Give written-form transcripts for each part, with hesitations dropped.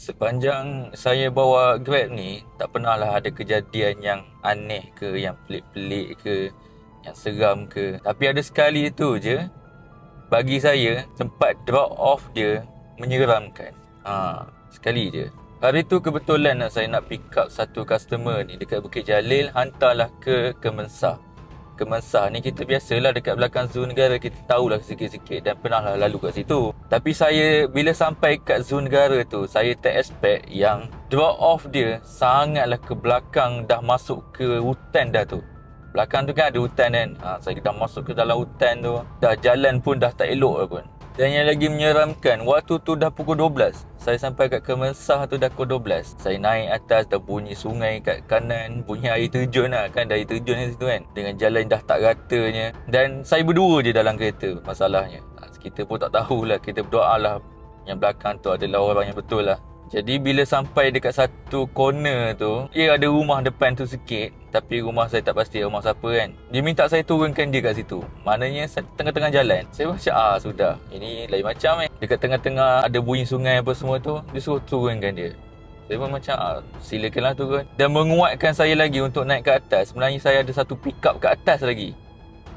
Sepanjang saya bawa Grab ni, tak pernah lah ada kejadian yang aneh ke, yang pelik-pelik ke, yang seram ke. Tapi ada sekali tu je, bagi saya, tempat drop off dia menyeramkan. Sekali je. Hari tu kebetulan saya nak pick up satu customer ni dekat Bukit Jalil, hantarlah ke Kemensah. Kemensah ni kita biasalah dekat belakang Zoo Negara, kita tahulah sikit-sikit dan pernah lah lalu kat situ. Tapi saya bila sampai kat Zoo Negara tu, saya tak expect yang drop off dia sangatlah ke belakang, dah masuk ke hutan dah tu. Belakang tu kan ada hutan kan. Saya dah masuk ke dalam hutan tu, dah jalan pun dah tak elok lah pun. Dan yang lagi menyeramkan, waktu tu dah pukul 12. Saya sampai kat Kemensah tu dah pukul 12. Saya naik atas, dah bunyi sungai kat kanan, bunyi air terjun lah kan, air terjun di situ kan. Dengan jalan dah tak ratanya. Dan saya berdua je dalam kereta masalahnya. Kita pun tak tahulah, kita berdoa lah yang belakang tu adalah orang yang betul lah. Jadi bila sampai dekat satu corner tu, dia ada rumah depan tu sikit, tapi rumah saya tak pasti rumah siapa kan. Dia minta saya turunkan dia kat situ. Maknanya tengah-tengah jalan. Saya macam sudah, ini lain macam dekat tengah-tengah ada bunyi sungai apa semua tu, dia suruh turunkan dia. Saya pun macam silakanlah turun. Dan menguatkan saya lagi untuk naik ke atas. Sebenarnya saya ada satu pick up kat atas lagi.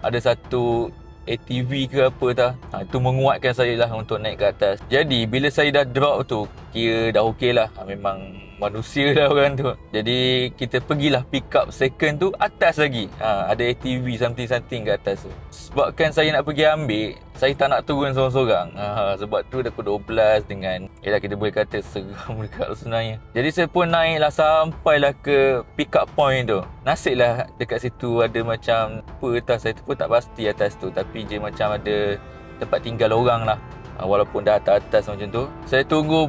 Ada satu ATV ke apa tak. Itu menguatkan saya lah untuk naik ke atas. Jadi bila saya dah drop tu, kira dah okey lah. Memang manusia lah orang tu. Jadi kita pergilah pick up second tu atas lagi. Ada ATV something kat atas tu. Sebabkan saya nak pergi ambil, saya tak nak turun seorang-seorang. Sebab tu dah pukul 12 dengan kita boleh kata seram dekat sebenarnya. Jadi saya pun naiklah sampailah ke pick up point tu. Nasiblah dekat situ ada macam apa atas, saya tu pun tak pasti atas tu, tapi je macam ada tempat tinggal orang lah. Walaupun dah atas macam tu, saya tunggu,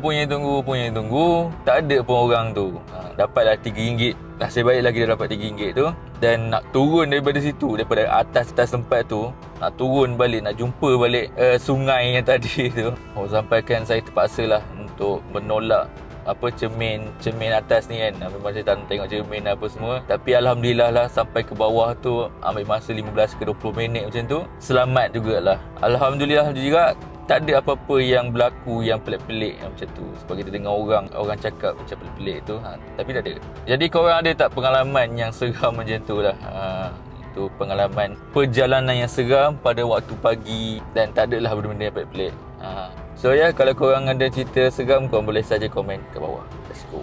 tak ada pun orang tu. Dapatlah RM3. Nasib baik lagi dah dapat RM3 tu. Dan nak turun daripada situ, daripada atas tempat tu, nak turun balik, nak jumpa balik sungai yang tadi tu. Sampaikan saya terpaksa lah untuk menolak cermin atas ni kan. Memang saya tak nak tengok cermin apa semua. Tapi Alhamdulillah lah, sampai ke bawah tu ambil masa 15 ke 20 minit macam tu. Selamat jugalah. Alhamdulillah juga. Tak ada apa-apa yang berlaku yang pelik-pelik macam tu. Sebab kita dengar orang cakap macam pelik-pelik tu. Tapi tak ada. Jadi korang ada tak pengalaman yang seram macam tu lah? Itu pengalaman perjalanan yang seram pada waktu pagi. Dan tak adalah benda-benda yang pelik-pelik. So kalau korang ada cerita seram, korang boleh saja komen kat bawah. Let's go.